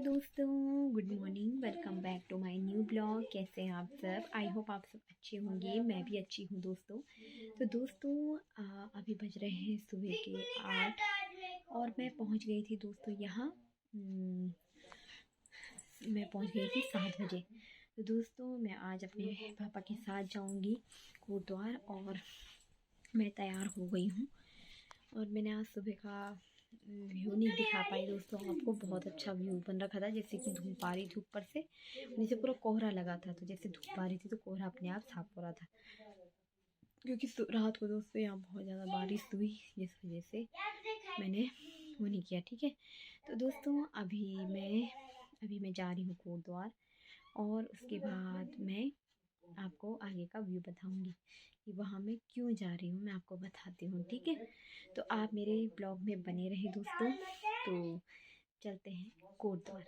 दोस्तों, good morning. Welcome back to my new blog. कैसे हैं आप सब? आई होप आप सब अच्छे होंगे। मैं भी अच्छी हूँ दोस्तों। तो दोस्तों अभी बज रहे हैं सुबह के 8 और मैं पहुँच गई थी दोस्तों यहाँ। मैं पहुँच गई थी 7 बजे। तो दोस्तों मैं आज अपने पापा के साथ जाऊँगी कोटद्वार और मैं तैयार हो गई हूँ। और मैंने आज सुबह का व्यू नहीं दिखा पाई दोस्तों आपको। बहुत अच्छा व्यू बन रखा था, जैसे कि धूप आ रही थी ऊपर से, नीचे पूरा कोहरा लगा था। तो जैसे धूप आ रही थी तो कोहरा अपने आप साफ हो रहा था, क्योंकि रात को दोस्तों यहाँ बहुत ज़्यादा बारिश हुई, जिस वजह से मैंने वो नहीं किया। ठीक है, तो दोस्तों अभी मैं जा रही हूँ कोटद्वार और उसके बाद मैं आपको आगे का व्यू बताऊंगी कि वहाँ मैं क्यों जा रही हूँ। मैं आपको बताती हूँ, ठीक है? तो आप मेरे ब्लॉग में बने रहे दोस्तों। तो चलते हैं कोटद्वार।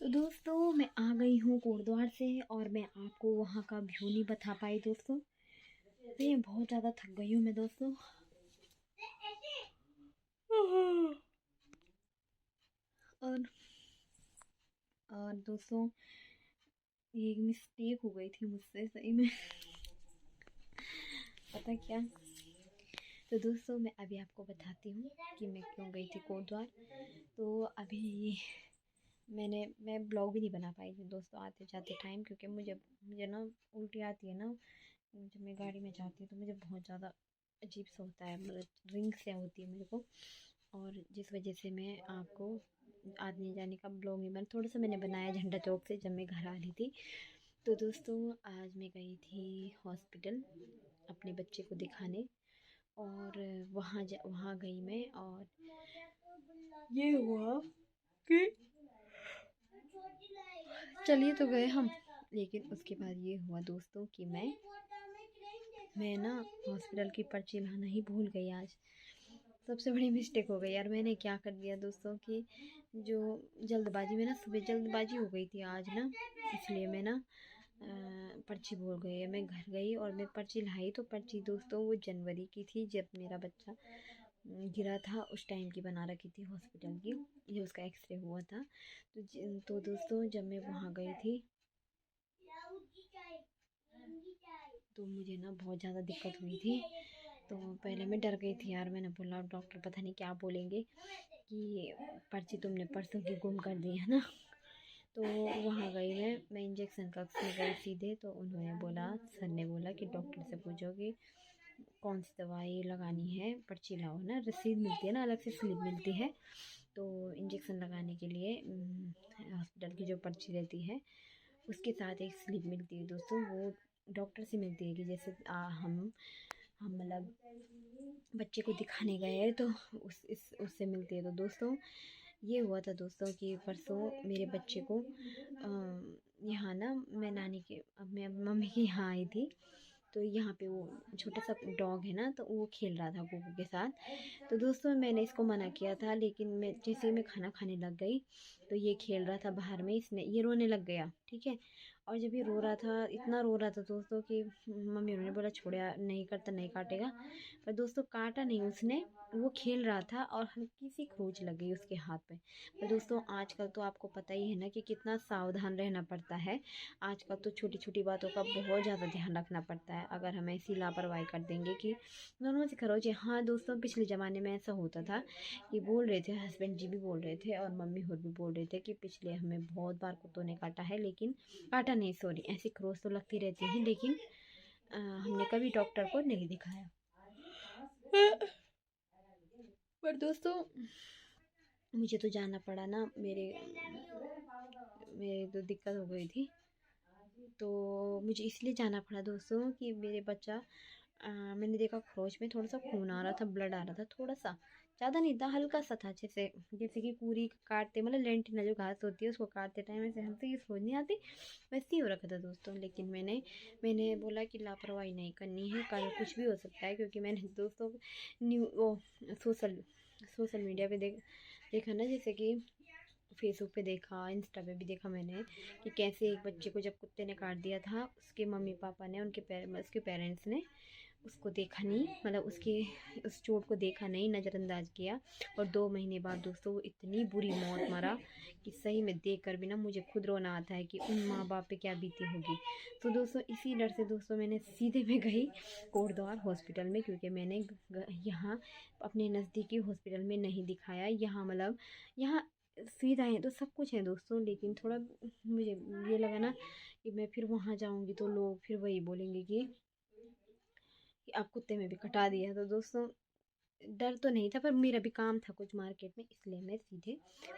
तो दोस्तों मैं आ गई हूँ कोटद्वार से और मैं आपको वहाँ का व्यू नहीं बता पाई दोस्तों। तो ये बहुत ज़्यादा थक गई हूँ मैं दोस्तों। और और दोस्तों ये एक मिस्टेक हो गई थी मुझसे सही में। पता क्या? तो दोस्तों मैं अभी आपको बताती हूँ कि मैं क्यों गई थी कोटद्वार। तो अभी मैं ब्लॉग भी नहीं बना पाई थी दोस्तों आते जाते टाइम, क्योंकि मुझे ना उल्टी आती है ना जब मैं गाड़ी में जाती हूँ। तो मुझे बहुत ज़्यादा अजीब सा होता है, मतलब रिंग से होती है मेरे को। और जिस वजह से मैं आपको आने जाने का ब्लॉग नहीं बना। थोड़ा सा मैंने बनाया झंडा चौक से जब मैं घर आ रही थी। तो दोस्तों आज मैं गई थी हॉस्पिटल अपने बच्चे को दिखाने और वहाँ गई मैं। और ये हुआ कि चलिए तो गए हम, लेकिन उसके बाद ये हुआ दोस्तों कि मैं ना हॉस्पिटल की पर्ची लाना ही भूल गई आज। सबसे बड़ी मिस्टेक हो गई यार। मैंने क्या कर दिया दोस्तों कि जो जल्दबाजी में ना, सुबह जल्दबाजी हो गई थी आज ना, इसलिए मैं ना पर्ची भूल गई। मैं घर गई और मैं पर्ची लाई तो पर्ची दोस्तों वो जनवरी की थी, जब मेरा बच्चा गिरा था उस टाइम की बना रखी थी हॉस्पिटल की। ये उसका एक्सरे हुआ था। तो दोस्तों जब मैं वहाँ गई थी तो मुझे ना बहुत ज़्यादा दिक्कत हुई थी। तो पहले मैं डर गई थी यार। मैंने बोला डॉक्टर पता नहीं क्या बोलेंगे कि पर्ची तुमने परसों की गुम कर दी है ना। तो वहाँ गई मैं इंजेक्शन कक्ष में गई सीधे। तो उन्होंने बोला, सर ने बोला कि डॉक्टर से पूछो कि कौन सी दवाई लगानी है, पर्ची लाओ ना। रसीद मिलती है ना, अलग से स्लिप मिलती है। तो इंजेक्शन लगाने के लिए हॉस्पिटल की जो पर्ची रहती है उसके साथ एक स्लिप मिलती है दोस्तों। वो डॉक्टर से मिलती है कि जैसे हम मतलब बच्चे को दिखाने गए हैं तो उससे मिलती है। तो दोस्तों ये हुआ था दोस्तों कि परसों मेरे बच्चे को यहाँ ना मैं नानी के मैं मम्मी के यहाँ आई थी। तो यहाँ पे वो छोटा सा डॉग है ना, तो वो खेल रहा था कुकू के साथ। तो दोस्तों मैंने इसको मना किया था, लेकिन मैं जैसे ही मैं खाना खाने लग गई तो ये खेल रहा था बाहर में, इसने ये रोने लग गया। ठीक है, और जब ये रो रहा था, इतना रो रहा था दोस्तों कि मम्मी उन्होंने बोला छोड़ा नहीं करता, नहीं काटेगा। पर दोस्तों काटा नहीं उसने, वो खेल रहा था और हल्की सी खरोंच लग गई उसके हाथ पे। पर दोस्तों आजकल तो आपको पता ही है ना कि कितना सावधान रहना पड़ता है। आजकल तो छोटी छोटी बातों का बहुत ज़्यादा ध्यान रखना पड़ता है। अगर हम ऐसी लापरवाही कर देंगे कि नॉर्मल सी खरोंच। हाँ दोस्तों पिछले ज़माने में ऐसा होता था कि बोल रहे थे, हस्बैंड जी भी बोल रहे थे और मम्मी खुद भी बोल रहे थे कि पिछले हमें बहुत बार कुत्तों ने काटा है, लेकिन काटा नहीं, सॉरी, ऐसी खरोंच तो लगती रहती है, लेकिन हमने कभी डॉक्टर को नहीं दिखाया। पर दोस्तों मुझे तो जाना पड़ा ना। मेरे मेरे तो दिक्कत हो गई थी। तो मुझे इसलिए जाना पड़ा दोस्तों कि मेरे बच्चा मैंने देखा खरोच में थोड़ा सा खून आ रहा था, ब्लड आ रहा था थोड़ा सा, ज़्यादा नहीं था, हल्का सा था। जैसे जैसे कि पूरी काटते मतलब लेंटिना जो घास होती है उसको काटते टाइम ऐसे हल्की की सोच नहीं आती, वैसे ही हो रखा था दोस्तों। लेकिन मैंने बोला कि लापरवाही नहीं करनी है, कल कुछ भी हो सकता है, क्योंकि मैंने दोस्तों वो सोशल सोशल मीडिया पे देखा ना, जैसे कि फेसबुक पे देखा, इंस्टा पे भी देखा मैंने कि कैसे एक बच्चे को जब कुत्ते ने काट दिया था, उसके मम्मी पापा ने उसके पेरेंट्स ने उसको देखा नहीं, मतलब उसके उस चोट को देखा नहीं, नज़रअंदाज किया। और 2 महीने बाद दोस्तों वो इतनी बुरी मौत मरा कि सही में देख कर भी ना मुझे खुद रोना आता है कि उन माँ बाप पे क्या बीती होगी। तो दोस्तों इसी डर से दोस्तों मैंने सीधे में गई कोटद्वार हॉस्पिटल में, क्योंकि मैंने यहाँ अपने नज़दीकी हॉस्पिटल में नहीं दिखाया। यहाँ मतलब यहाँ सुविधाएँ तो सब कुछ है दोस्तों, लेकिन थोड़ा मुझे ये लगा ना कि मैं फिर वहाँ जाऊँगी तो लोग फिर वही बोलेंगे कि आप कुत्ते में भी कटा दिया। तो दोस्तों डर तो नहीं था, पर मेरा भी काम था कुछ मार्केट में, इसलिए मैं सीधे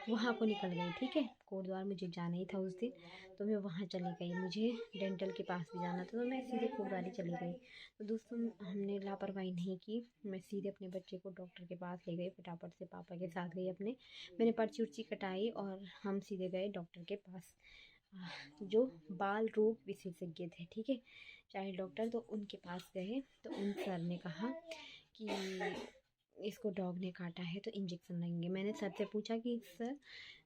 वहाँ को निकल गई। ठीक है, कोटद्वार मुझे जाना ही था उस दिन, तो मैं वहाँ चली गई। मुझे डेंटल के पास भी जाना था, तो मैं सीधे कोटद्वार ही चली गई। तो दोस्तों हमने लापरवाही नहीं की, मैं सीधे अपने बच्चे को डॉक्टर के पास ले गई, फटाफट से पापा के साथ गई अपने। मैंने पर्ची उर्ची कटाई और हम सीधे गए डॉक्टर के पास, जो बाल रोग विशेषज्ञ थे, ठीक है, चाइल्ड डॉक्टर। तो उनके पास गए तो उन सर ने कहा कि इसको डॉग ने काटा है तो इंजेक्शन लगेंगे। मैंने सर से पूछा कि सर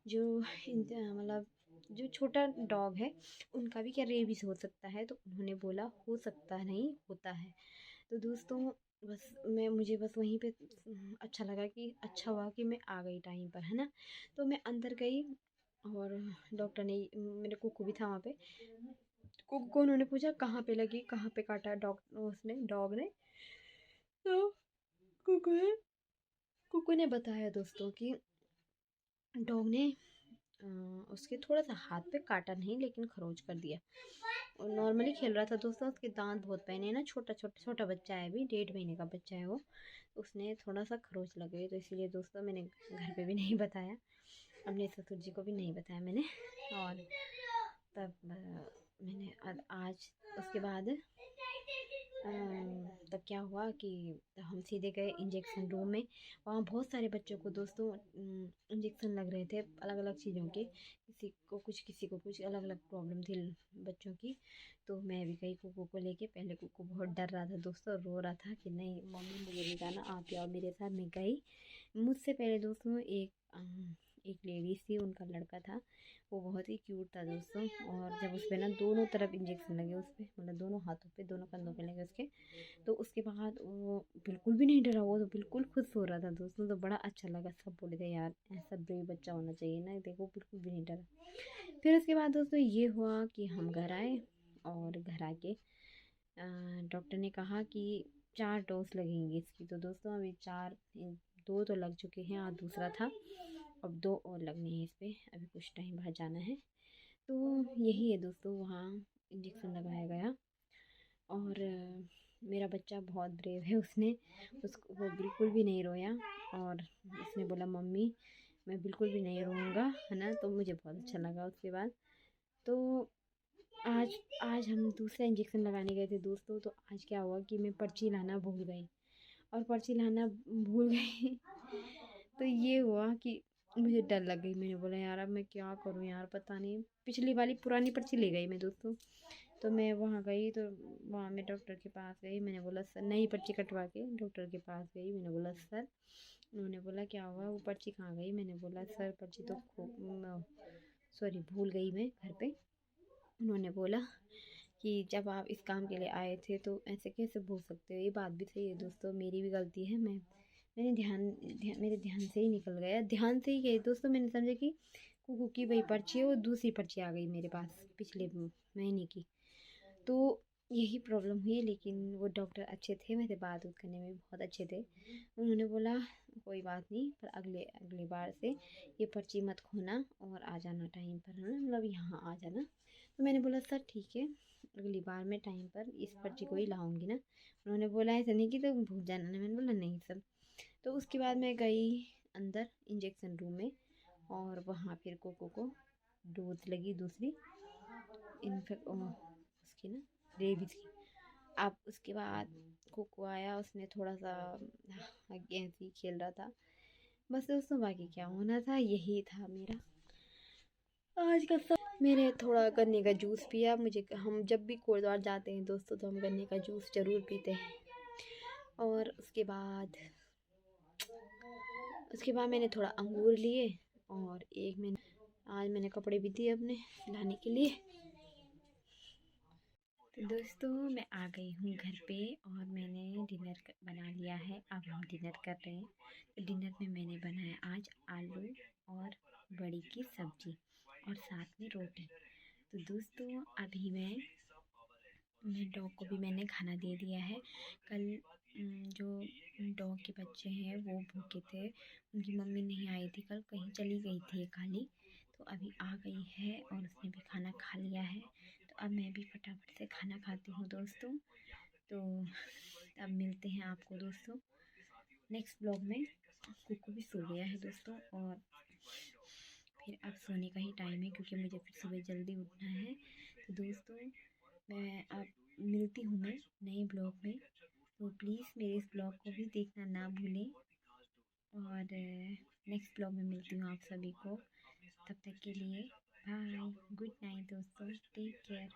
जो मतलब जो छोटा डॉग है उनका भी क्या रेबीज हो सकता है? तो उन्होंने बोला हो सकता नहीं, होता है। तो दोस्तों बस मुझे बस वहीं पे अच्छा लगा कि अच्छा हुआ कि मैं आ गई टाइम पर, है ना। तो मैं अंदर गई और डॉक्टर ने, मेरे कुकू भी था वहाँ पे, कुकू को उन्होंने पूछा कहाँ पे लगी, कहाँ पे काटा डॉग ने। तो कुकू ने कुकू ने बताया दोस्तों कि डॉग ने अ, उसके थोड़ा सा हाथ पे काटा नहीं, लेकिन खरोच कर दिया। और नॉर्मली खेल रहा था दोस्तों, उसके दांत बहुत पहने ना, छोटा छोटा छोटा बच्चा है, अभी 1.5 महीने का बच्चा है वो। उसने थोड़ा सा खरोच लग गई, तो इसीलिए दोस्तों मैंने घर पे भी नहीं बताया, अपने ससुर जी को भी नहीं बताया मैंने। और तब मैंने आज उसके बाद तब क्या हुआ कि हम सीधे गए इंजेक्शन रूम में। वहाँ बहुत सारे बच्चों को दोस्तों इंजेक्शन लग रहे थे अलग अलग चीज़ों के, किसी को कुछ अलग अलग प्रॉब्लम थी बच्चों की। तो मैं भी गई कुकू को लेके। पहले कुकू बहुत डर रहा था दोस्तों, रो रहा था कि नहीं मम्मी मुझे नहीं जाना, आप जाओ मेरे साथ। मैं गई। मुझसे पहले दोस्तों एक लेडीज थी, उनका लड़का था, वो बहुत ही क्यूट था दोस्तों। और जब उस पर ना दोनों तरफ इंजेक्शन लगे, उस पर मतलब दोनों हाथों पे दोनों कंधों पे लगे उसके, तो उसके बाद वो बिल्कुल भी नहीं डरा, वो तो बिल्कुल खुश हो रहा था दोस्तों। तो बड़ा अच्छा लगा, सब बोले थे यार ऐसा ब्रेव बच्चा होना चाहिए ना, देखो बिल्कुल भी नहीं डरा। फिर उसके बाद दोस्तों ये हुआ कि हम घर आए, और घर आके डॉक्टर ने कहा कि 4 डोज लगेंगी इसकी। तो दोस्तों अभी 2 तो लग चुके हैं और दूसरा था, अब 2 और लगने हैं इस पर, अभी कुछ टाइम बाद जाना है। तो यही है दोस्तों, वहाँ इंजेक्शन लगाया गया। और मेरा बच्चा बहुत ब्रेव है, वो बिल्कुल भी नहीं रोया, और उसने बोला मम्मी मैं बिल्कुल भी नहीं रोऊंगा, है ना। तो मुझे बहुत अच्छा लगा उसके बाद। तो आज आज हम दूसरा इंजेक्शन लगाने गए थे दोस्तों। तो आज क्या हुआ कि मैं पर्ची लाना भूल गई, और पर्ची लाना भूल गई तो ये हुआ कि मुझे डर लग गई। मैंने बोला यार अब मैं क्या करूँ यार, पता नहीं, पिछली वाली पुरानी पर्ची ले गई मैं दोस्तों। तो मैं वहाँ गई, तो वहाँ मैं डॉक्टर के पास गई। मैंने बोला सर, नई पर्ची कटवा के डॉक्टर के पास गई। मैंने बोला सर, उन्होंने बोला क्या हुआ, वो पर्ची कहाँ गई? मैंने बोला सर पर्ची तो सॉरी भूल गई मैं घर पे। उन्होंने बोला कि जब आप इस काम के लिए आए थे तो ऐसे कैसे भूल सकते हो? ये बात भी सही है दोस्तों, मेरी भी गलती है। मेरे ध्यान से ही निकल गया, ध्यान से ही गई दोस्तों। मैंने समझा कि कुकू की वही पर्ची है, वो दूसरी पर्ची आ गई मेरे पास पिछले महीने की। तो यही प्रॉब्लम हुई, लेकिन वो डॉक्टर अच्छे थे, मेरे बात उत करने में भी बहुत अच्छे थे। उन्होंने बोला कोई बात नहीं, पर अगले अगली बार से ये पर्ची मत खोना और आ जाना टाइम पर, है ना, मतलब यहाँ आ जाना। तो मैंने बोला सर ठीक है, अगली बार मैं टाइम पर इस पर्ची को ही लाऊंगी ना। उन्होंने बोला ऐसा नहीं कि तुम भूल जाना ना। मैंने बोला नहीं सर। तो उसके बाद मैं गई अंदर इंजेक्शन रूम में, और वहाँ फिर कोको को डोज लगी दूसरी, इन्फेक्ट उसकी ना, रेबीज की। अब उसके बाद कोको आया, उसने थोड़ा सा गेंद ही खेल रहा था। बस दोस्तों बाकी क्या होना था, यही था मेरा आज का सब। मैंने थोड़ा गन्ने का जूस पिया। हम जब भी कोटद्वार जाते हैं दोस्तों तो हम गन्ने का जूस ज़रूर पीते हैं। और उसके बाद मैंने थोड़ा अंगूर लिए, और आज मैंने कपड़े भी दिए अपने सिलाने के लिए। तो दोस्तों मैं आ गई हूँ घर पे, और मैंने डिनर बना लिया है। अब हम डिनर कर रहे हैं। तो डिनर में मैंने बनाया आज आलू और बड़ी की सब्ज़ी, और साथ में रोटी। तो दोस्तों अभी मैं डॉग को भी मैंने खाना दे दिया है। कल जो डॉग के बच्चे हैं वो भूखे थे, उनकी मम्मी नहीं आई थी, कल कहीं चली गई थी काली। तो अभी आ गई है और उसने भी खाना खा लिया है। तो अब मैं भी फटाफट से खाना खाती हूँ दोस्तों। तो अब मिलते हैं आपको दोस्तों नेक्स्ट ब्लॉग में। कुकू भी सो गया है दोस्तों, और फिर अब सोने का ही टाइम है क्योंकि मुझे फिर सुबह जल्दी उठना है। तो दोस्तों मैं अब मिलती हूँ मैं नए ब्लॉग में। तो प्लीज़ मेरे इस ब्लॉग को भी देखना ना भूलें, और नेक्स्ट ब्लॉग में मिलती हूँ आप सभी को। तब तक के लिए बाय, गुड नाइट दोस्तों, टेक केयर।